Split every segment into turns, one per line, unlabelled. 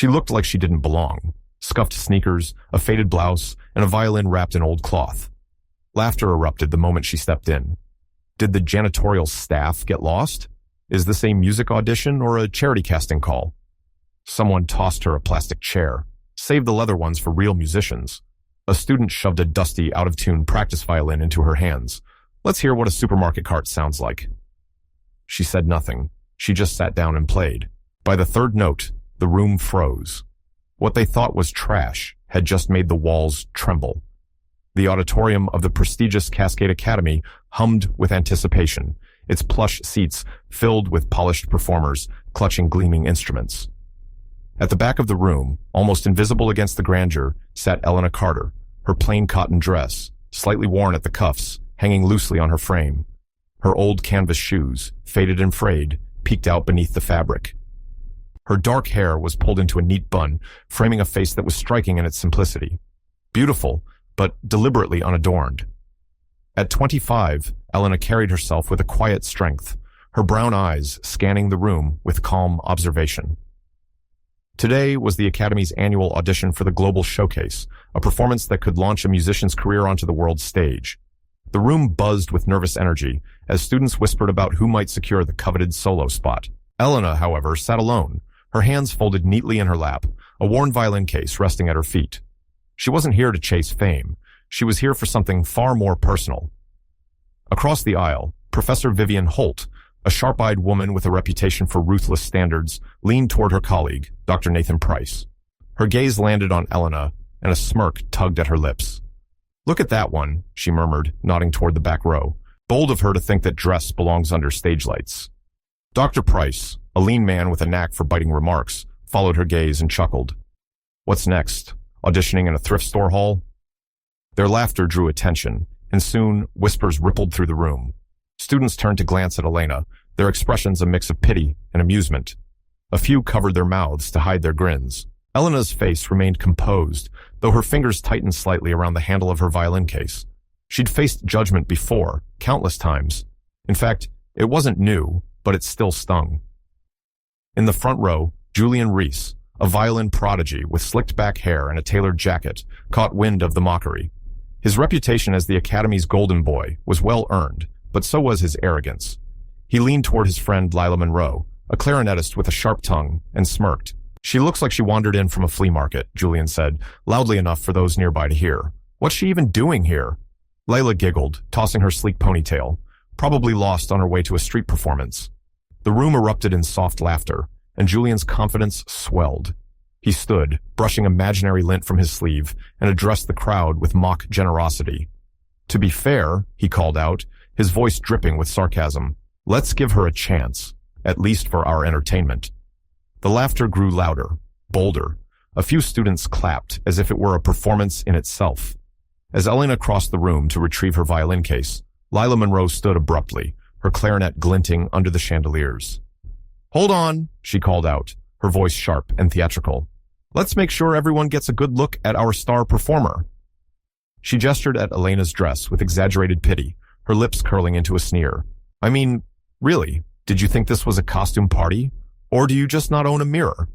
She looked like she didn't belong. Scuffed sneakers, a faded blouse, and a violin wrapped in old cloth. Laughter erupted the moment she stepped in. Did the janitorial staff get lost? Is this a music audition or a charity casting call? Someone tossed her a plastic chair. Save the leather ones for real musicians. A student shoved a dusty, out-of-tune practice violin into her hands. Let's hear what a supermarket cart sounds like. She said nothing. She just sat down and played. By the third note, the room froze. What they thought was trash had just made the walls tremble. The auditorium of the prestigious Cascade Academy hummed with anticipation, its plush seats filled with polished performers clutching gleaming instruments. At the back of the room, almost invisible against the grandeur, sat Elena Carter, her plain cotton dress, slightly worn at the cuffs, hanging loosely on her frame. Her old canvas shoes, faded and frayed, peeked out beneath the fabric. Her dark hair was pulled into a neat bun, framing a face that was striking in its simplicity. Beautiful, but deliberately unadorned. At 25, Elena carried herself with a quiet strength, her brown eyes scanning the room with calm observation. Today was the Academy's annual audition for the Global Showcase, a performance that could launch a musician's career onto the world stage. The room buzzed with nervous energy as students whispered about who might secure the coveted solo spot. Elena, however, sat alone, her hands folded neatly in her lap, a worn violin case resting at her feet. She wasn't here to chase fame. She was here for something far more personal. Across the aisle, Professor Vivian Holt, a sharp-eyed woman with a reputation for ruthless standards, leaned toward her colleague, Dr. Nathan Price. Her gaze landed on Elena, and a smirk tugged at her lips. "Look at that one," she murmured, nodding toward the back row. Bold of her to think that dress belongs under stage lights. Dr. Price, a lean man with a knack for biting remarks, followed her gaze and chuckled. "What's next? Auditioning in a thrift store hall?" Their laughter drew attention, and soon whispers rippled through the room. Students turned to glance at Elena, their expressions a mix of pity and amusement. A few covered their mouths to hide their grins. Elena's face remained composed, though her fingers tightened slightly around the handle of her violin case. She'd faced judgment before, countless times. In fact, it wasn't new, but it still stung. In the front row, Julian Reese, a violin prodigy with slicked back hair and a tailored jacket, caught wind of the mockery. His reputation as the Academy's golden boy was well earned, but so was his arrogance. He leaned toward his friend Lila Monroe, a clarinetist with a sharp tongue, and smirked. "She looks like she wandered in from a flea market," Julian said, loudly enough for those nearby to hear. "What's she even doing here?" Layla giggled, tossing her sleek ponytail, probably lost on her way to a street performance. The room erupted in soft laughter, and Julian's confidence swelled. He stood, brushing imaginary lint from his sleeve, and addressed the crowd with mock generosity. "To be fair," he called out, his voice dripping with sarcasm, "let's give her a chance, at least for our entertainment." The laughter grew louder, bolder. A few students clapped as if it were a performance in itself. As Elena crossed the room to retrieve her violin case, Lila Monroe stood abruptly, her clarinet glinting under the chandeliers. "Hold on," she called out, her voice sharp and theatrical. "Let's make sure everyone gets a good look at our star performer." She gestured at Elena's dress with exaggerated pity, her lips curling into a sneer. "I mean, really, did you think this was a costume party? Or do you just not own a mirror?"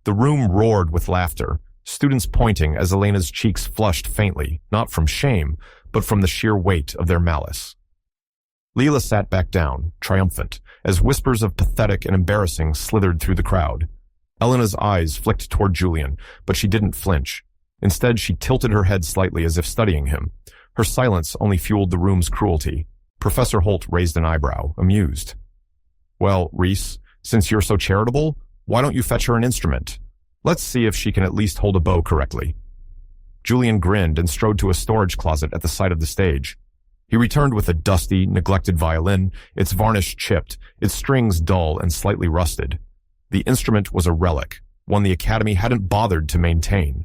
The room roared with laughter, students pointing as Elena's cheeks flushed faintly, not from shame, but from the sheer weight of their malice. Leela sat back down, triumphant, as whispers of pathetic and embarrassing slithered through the crowd. Elena's eyes flicked toward Julian, but she didn't flinch. Instead, she tilted her head slightly as if studying him. Her silence only fueled the room's cruelty. Professor Holt raised an eyebrow, amused. "Well, Reese, since you're so charitable, why don't you fetch her an instrument? Let's see if she can at least hold a bow correctly." Julian grinned and strode to a storage closet at the side of the stage. He returned with a dusty, neglected violin, its varnish chipped, its strings dull and slightly rusted. The instrument was a relic, one the Academy hadn't bothered to maintain.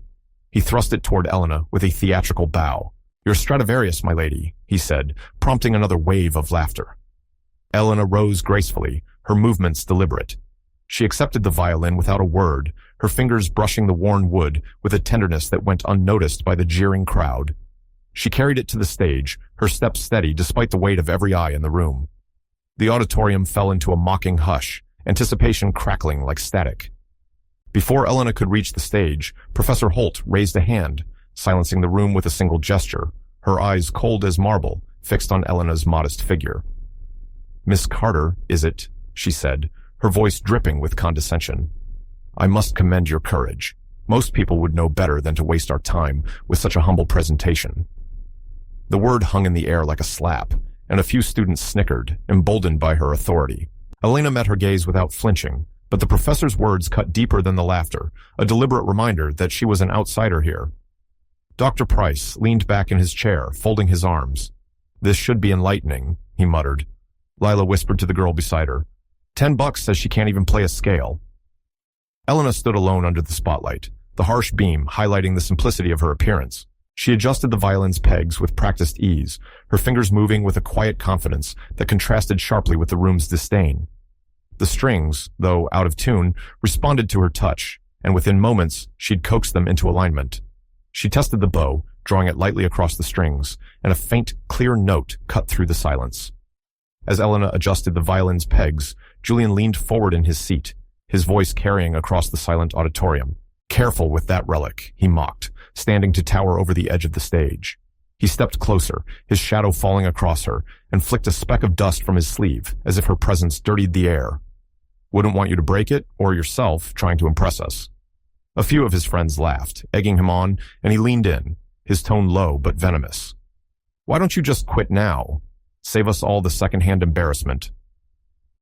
He thrust it toward Elena with a theatrical bow. "Your Stradivarius, my lady," he said, prompting another wave of laughter. Elena rose gracefully, her movements deliberate. She accepted the violin without a word, her fingers brushing the worn wood with a tenderness that went unnoticed by the jeering crowd. She carried it to the stage, her steps steady despite the weight of every eye in the room. The auditorium fell into a mocking hush, anticipation crackling like static. Before Elena could reach the stage, Professor Holt raised a hand, silencing the room with a single gesture, her eyes cold as marble, fixed on Elena's modest figure. "Miss Carter, is it?" she said, her voice dripping with condescension. "I must commend your courage. Most people would know better than to waste our time with such a humble presentation." The word hung in the air like a slap, and a few students snickered, emboldened by her authority. Elena met her gaze without flinching, but the professor's words cut deeper than the laughter, a deliberate reminder that she was an outsider here. Dr. Price leaned back in his chair, folding his arms. "This should be enlightening," he muttered. Lila whispered to the girl beside her. $10 says she can't even play a scale." Elena stood alone under the spotlight, the harsh beam highlighting the simplicity of her appearance. She adjusted the violin's pegs with practiced ease, her fingers moving with a quiet confidence that contrasted sharply with the room's disdain. The strings, though out of tune, responded to her touch, and within moments she'd coaxed them into alignment. She tested the bow, drawing it lightly across the strings, and a faint, clear note cut through the silence. As Elena adjusted the violin's pegs, Julian leaned forward in his seat, his voice carrying across the silent auditorium. "Careful with that relic," he mocked, standing to tower over the edge of the stage. He stepped closer, his shadow falling across her, and flicked a speck of dust from his sleeve, as if her presence dirtied the air. "Wouldn't want you to break it, or yourself, trying to impress us." A few of his friends laughed, egging him on, and he leaned in, his tone low but venomous. "Why don't you just quit now? Save us all the second-hand embarrassment."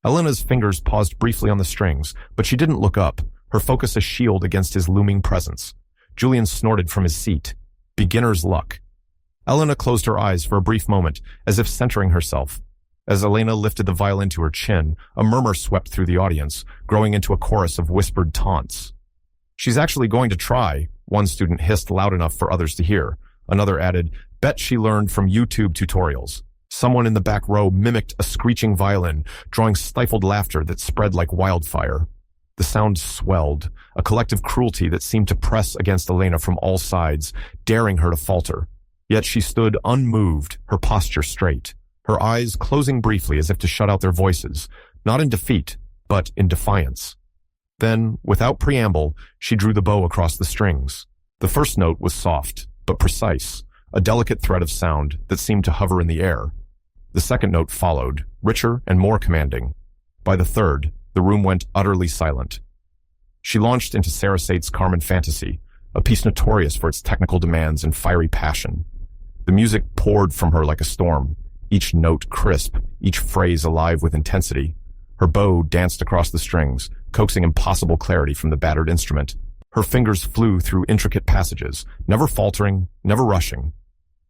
Elena's fingers paused briefly on the strings, but she didn't look up, her focus a shield against his looming presence. Julian snorted from his seat. Beginner's luck. Elena closed her eyes for a brief moment, as if centering herself. As Elena lifted the violin to her chin, a murmur swept through the audience, growing into a chorus of whispered taunts. "She's actually going to try," one student hissed loud enough for others to hear. Another added, "Bet she learned from YouTube tutorials." Someone in the back row mimicked a screeching violin, drawing stifled laughter that spread like wildfire. The sound swelled, a collective cruelty that seemed to press against Elena from all sides, daring her to falter. Yet she stood unmoved, her posture straight, her eyes closing briefly as if to shut out their voices, not in defeat, but in defiance. Then, without preamble, she drew the bow across the strings. The first note was soft, but precise, a delicate thread of sound that seemed to hover in the air. The second note followed, richer and more commanding. By the third, the room went utterly silent. She launched into Sarasate's Carmen Fantasy, a piece notorious for its technical demands and fiery passion. The music poured from her like a storm, each note crisp, each phrase alive with intensity. Her bow danced across the strings, coaxing impossible clarity from the battered instrument. Her fingers flew through intricate passages, never faltering, never rushing.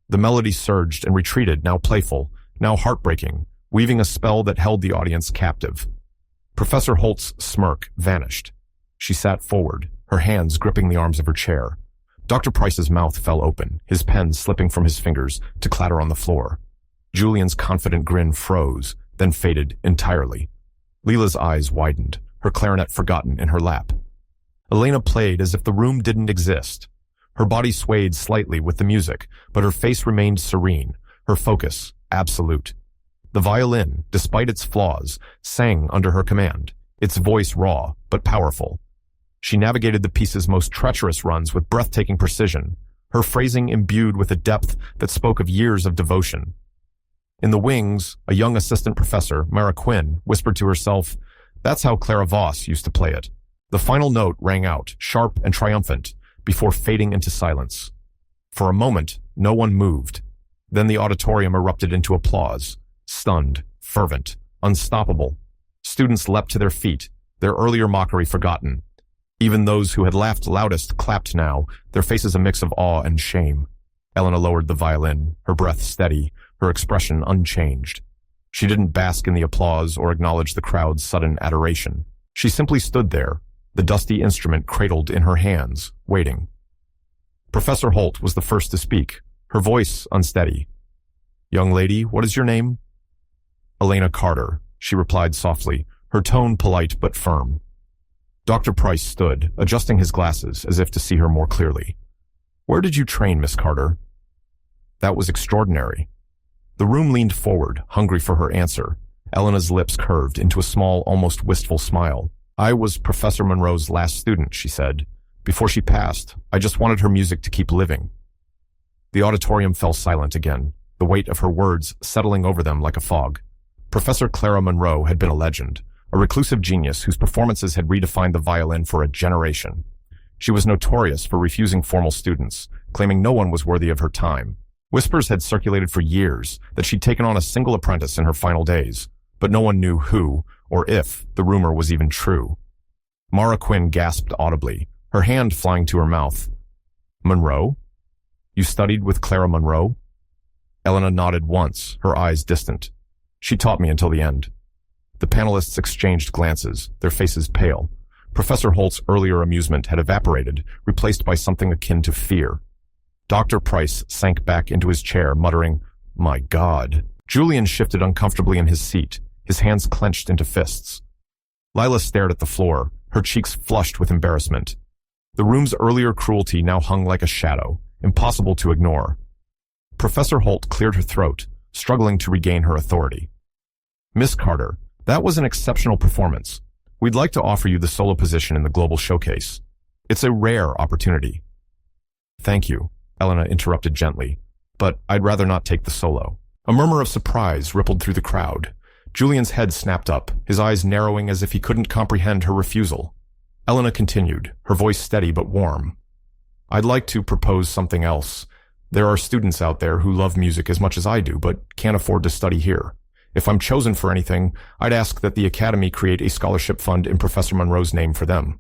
The melody surged and retreated, now playful, now heartbreaking, weaving a spell that held the audience captive. Professor Holt's smirk vanished. She sat forward, her hands gripping the arms of her chair. Dr. Price's mouth fell open, his pen slipping from his fingers to clatter on the floor. Julian's confident grin froze, then faded entirely. Leela's eyes widened, her clarinet forgotten in her lap. Elena played as if the room didn't exist. Her body swayed slightly with the music, but her face remained serene, her focus absolute. The violin, despite its flaws, sang under her command, its voice raw but powerful. She navigated the piece's most treacherous runs with breathtaking precision, her phrasing imbued with a depth that spoke of years of devotion. In the wings, a young assistant professor, Mara Quinn, whispered to herself, "That's how Clara Voss used to play it." The final note rang out, sharp and triumphant, before fading into silence. For a moment, no one moved. Then the auditorium erupted into applause, stunned, fervent, unstoppable. Students leapt to their feet, their earlier mockery forgotten. Even those who had laughed loudest clapped now, their faces a mix of awe and shame. Elena lowered the violin, her breath steady, her expression unchanged. She didn't bask in the applause or acknowledge the crowd's sudden adoration. She simply stood there, the dusty instrument cradled in her hands, waiting. Professor Holt was the first to speak, her voice unsteady. "Young lady, what is your name?" "Elena Carter," she replied softly, her tone polite but firm. Dr. Price stood, adjusting his glasses as if to see her more clearly. "Where did you train, Miss Carter?" That was extraordinary. The room leaned forward, hungry for her answer. Elena's lips curved into a small, almost wistful smile. I was Professor Monroe's last student, she said. Before she passed, I just wanted her music to keep living. The auditorium fell silent again, the weight of her words settling over them like a fog. Professor Clara Monroe had been a legend, a reclusive genius whose performances had redefined the violin for a generation. She was notorious for refusing formal students, claiming no one was worthy of her time. Whispers had circulated for years that she'd taken on a single apprentice in her final days, but no one knew who or if the rumor was even true. Mara Quinn gasped audibly, her hand flying to her mouth. Monroe? You studied with Clara Monroe? Elena nodded once, her eyes distant. She taught me until the end. The panelists exchanged glances, their faces pale. Professor Holt's earlier amusement had evaporated, replaced by something akin to fear. Dr. Price sank back into his chair, muttering, "My God." Julian shifted uncomfortably in his seat, his hands clenched into fists. Lila stared at the floor, her cheeks flushed with embarrassment. The room's earlier cruelty now hung like a shadow, impossible to ignore. Professor Holt cleared her throat, struggling to regain her authority. Miss Carter, that was an exceptional performance. We'd like to offer you the solo position in the Global Showcase. It's a rare opportunity. Thank you, Elena interrupted gently, but I'd rather not take the solo. A murmur of surprise rippled through the crowd. Julian's head snapped up, his eyes narrowing as if he couldn't comprehend her refusal. Elena continued, her voice steady but warm. I'd like to propose something else. There are students out there who love music as much as I do, but can't afford to study here. If I'm chosen for anything, I'd ask that the Academy create a scholarship fund in Professor Monroe's name for them.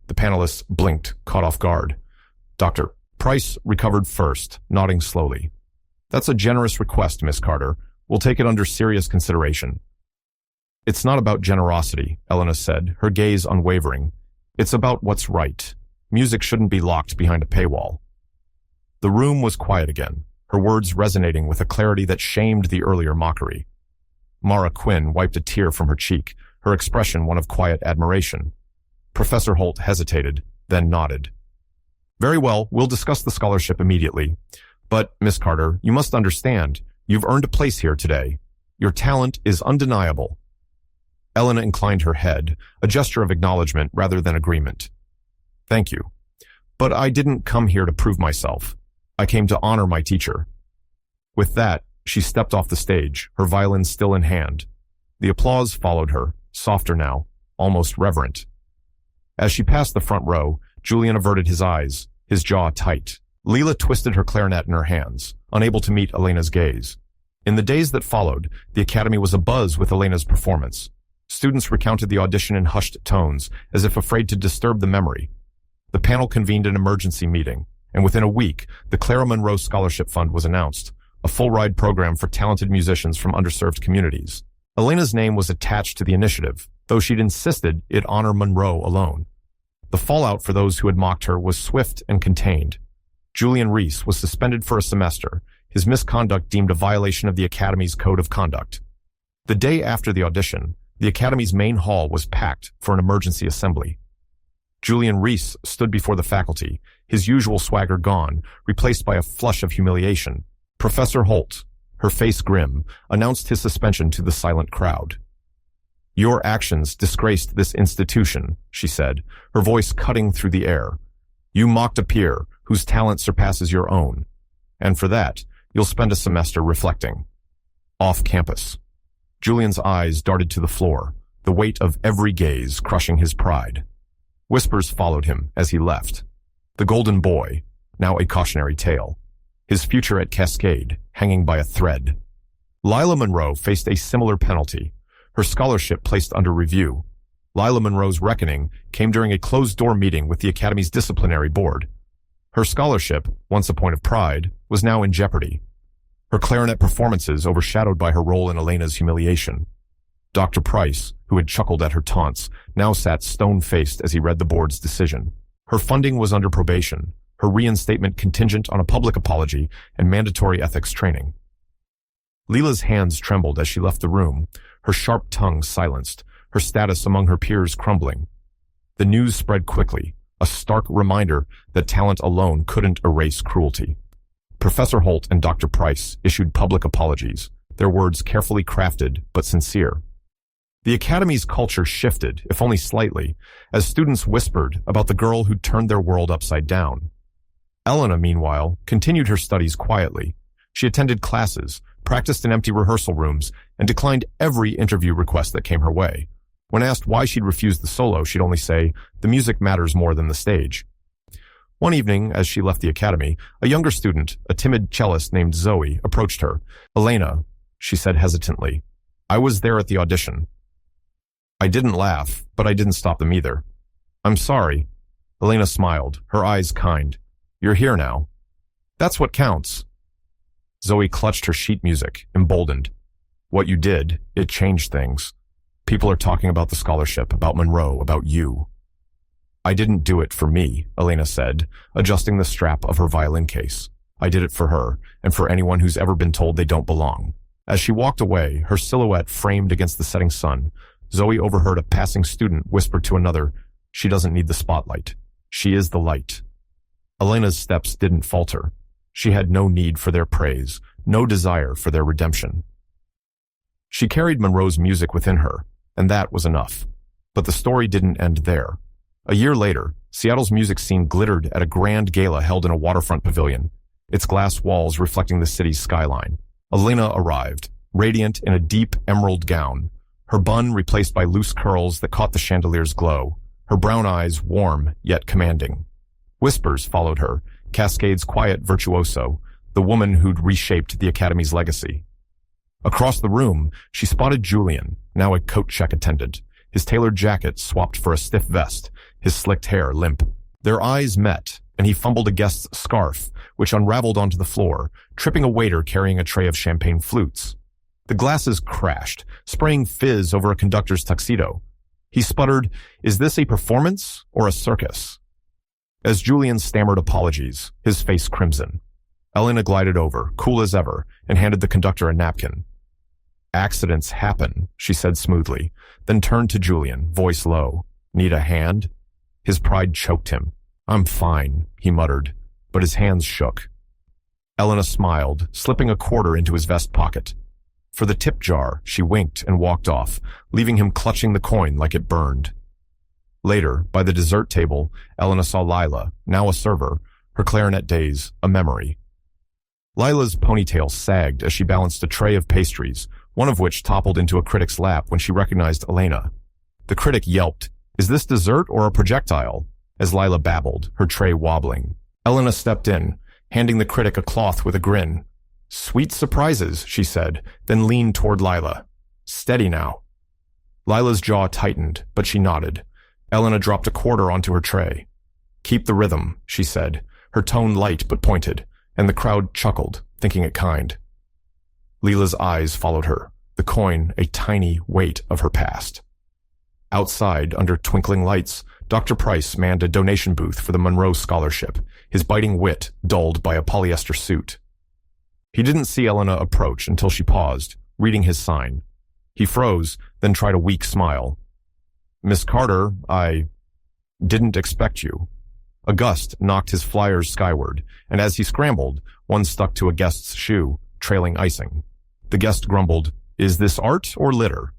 The panelists blinked, caught off guard. Dr. Price recovered first, nodding slowly. That's a generous request, Miss Carter. We'll take it under serious consideration. It's not about generosity, Elena said, her gaze unwavering. It's about what's right. Music shouldn't be locked behind a paywall. The room was quiet again, her words resonating with a clarity that shamed the earlier mockery. Mara Quinn wiped a tear from her cheek, her expression one of quiet admiration. Professor Holt hesitated, then nodded. Very well, we'll discuss the scholarship immediately. But, Miss Carter, you must understand, you've earned a place here today. Your talent is undeniable. Elena inclined her head, a gesture of acknowledgement rather than agreement. Thank you. But I didn't come here to prove myself. I came to honor my teacher. With that, she stepped off the stage, her violin still in hand. The applause followed her, softer now, almost reverent. As she passed the front row, Julian averted his eyes, his jaw tight. Leela twisted her clarinet in her hands, unable to meet Elena's gaze. In the days that followed, the Academy was abuzz with Elena's performance. Students recounted the audition in hushed tones, as if afraid to disturb the memory. The panel convened an emergency meeting, and within a week, the Clara Monroe Scholarship Fund was announced, a full-ride program for talented musicians from underserved communities. Elena's name was attached to the initiative, though she'd insisted it honor Monroe alone. The fallout for those who had mocked her was swift and contained. Julian Reese was suspended for a semester, his misconduct deemed a violation of the Academy's code of conduct. The day after the audition, the Academy's main hall was packed for an emergency assembly. Julian Reese stood before the faculty, his usual swagger gone, replaced by a flush of humiliation. Professor Holt, her face grim, announced his suspension to the silent crowd. Your actions disgraced this institution, she said, her voice cutting through the air. You mocked a peer whose talent surpasses your own. And for that, you'll spend a semester reflecting. Off campus. Julian's eyes darted to the floor, the weight of every gaze crushing his pride. Whispers followed him as he left. The golden boy, now a cautionary tale. His future at Cascade, hanging by a thread. Lila Monroe faced a similar penalty, her scholarship placed under review. Lila Monroe's reckoning came during a closed-door meeting with the Academy's disciplinary board. Her scholarship, once a point of pride, was now in jeopardy. Her clarinet performances overshadowed by her role in Elena's humiliation. Dr. Price, who had chuckled at her taunts, now sat stone-faced as he read the board's decision. Her funding was under probation, her reinstatement contingent on a public apology and mandatory ethics training. Leela's hands trembled as she left the room, her sharp tongue silenced, her status among her peers crumbling. The news spread quickly, a stark reminder that talent alone couldn't erase cruelty. Professor Holt and Dr. Price issued public apologies, their words carefully crafted but sincere. The Academy's culture shifted, if only slightly, as students whispered about the girl who'd turned their world upside down. Elena, meanwhile, continued her studies quietly. She attended classes, practiced in empty rehearsal rooms, and declined every interview request that came her way. When asked why she'd refused the solo, she'd only say, "The music matters more than the stage." One evening, as she left the academy, a younger student, a timid cellist named Zoe, approached her. "Elena," she said hesitantly, "I was there at the audition." "I didn't laugh, but I didn't stop them either." "I'm sorry." Elena smiled, her eyes kind. "You're here now. That's what counts." Zoe clutched her sheet music, emboldened. "What you did, it changed things. People are talking about the scholarship, about Monroe, about you." "I didn't do it for me," Elena said, adjusting the strap of her violin case. "I did it for her, and for anyone who's ever been told they don't belong." As she walked away, her silhouette framed against the setting sun, Zoe overheard a passing student whisper to another, "She doesn't need the spotlight. She is the light." Elena's steps didn't falter. She had no need for their praise, no desire for their redemption. She carried Monroe's music within her, and that was enough. But the story didn't end there. A year later, Seattle's music scene glittered at a grand gala held in a waterfront pavilion, its glass walls reflecting the city's skyline. Elena arrived, radiant in a deep emerald gown, her bun replaced by loose curls that caught the chandelier's glow, her brown eyes warm yet commanding. Whispers followed her, Cascade's quiet virtuoso, the woman who'd reshaped the Academy's legacy. Across the room, she spotted Julian, now a coat check attendant, his tailored jacket swapped for a stiff vest, his slicked hair limp. Their eyes met, and he fumbled a guest's scarf, which unraveled onto the floor, tripping a waiter carrying a tray of champagne flutes. The glasses crashed, spraying fizz over a conductor's tuxedo. He sputtered, "Is this a performance or a circus?" As Julian stammered apologies, his face crimson, Elena glided over, cool as ever, and handed the conductor a napkin. "Accidents happen," she said smoothly, then turned to Julian, voice low. "Need a hand?" His pride choked him. "I'm fine," he muttered, but his hands shook. Elena smiled, slipping a quarter into his vest pocket. For the tip jar, she winked and walked off, leaving him clutching the coin like it burned. Later, by the dessert table, Elena saw Lila, now a server, her clarinet days a memory. Lila's ponytail sagged as she balanced a tray of pastries, one of which toppled into a critic's lap when she recognized Elena. The critic yelped, "Is this dessert or a projectile?" as Lila babbled, her tray wobbling. Elena stepped in, handing the critic a cloth with a grin. "Sweet surprises," she said, then leaned toward Lila. "Steady now." Lila's jaw tightened, but she nodded. Elena dropped a quarter onto her tray. "Keep the rhythm," she said, her tone light but pointed, and the crowd chuckled, thinking it kind. Lila's eyes followed her, the coin a tiny weight of her past. Outside, under twinkling lights, Dr. Price manned a donation booth for the Monroe Scholarship, his biting wit dulled by a polyester suit. He didn't see Elena approach until she paused, reading his sign. He froze, then tried a weak smile. "Miss Carter, I didn't expect you." A gust knocked his flyers skyward, and as he scrambled, one stuck to a guest's shoe, trailing icing. The guest grumbled, "Is this art or litter?"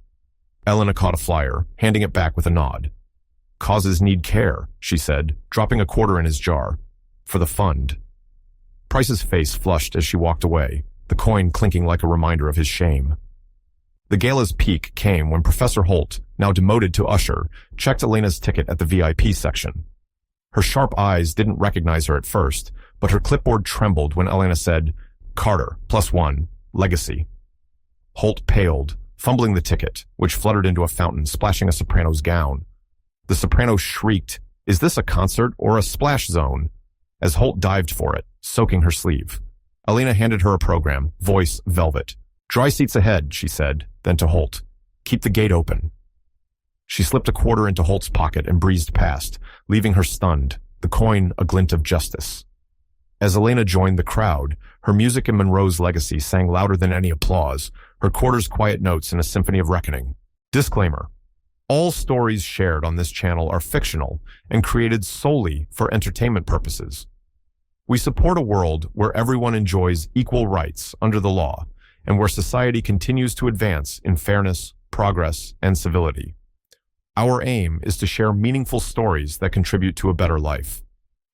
Elena caught a flyer, handing it back with a nod. "Causes need care," she said, dropping a quarter in his jar. "For the fund." Price's face flushed as she walked away, the coin clinking like a reminder of his shame. The gala's peak came when Professor Holt, now demoted to usher, checked Elena's ticket at the VIP section. Her sharp eyes didn't recognize her at first, but her clipboard trembled when Elena said, "Carter, +1, legacy." Holt paled, fumbling the ticket, which fluttered into a fountain, splashing a soprano's gown. The soprano shrieked, "Is this a concert or a splash zone?" as Holt dived for it, soaking her sleeve. Elena handed her a program, voice velvet. "Dry seats ahead," she said, then to Holt. "Keep the gate open." She slipped a quarter into Holt's pocket and breezed past, leaving her stunned, the coin a glint of justice. As Elena joined the crowd, her music in Monroe's legacy sang louder than any applause, her quarter's quiet notes in a symphony of reckoning. Disclaimer: all stories shared on this channel are fictional and created solely for entertainment purposes. We support a world where everyone enjoys equal rights under the law and where society continues to advance in fairness, progress, and civility. Our aim is to share meaningful stories that contribute to a better life.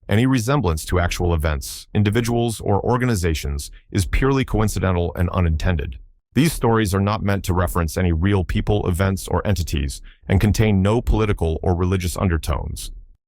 Any resemblance to actual events, individuals, or organizations is purely coincidental and unintended. These stories are not meant to reference any real people, events, or entities and contain no political or religious undertones.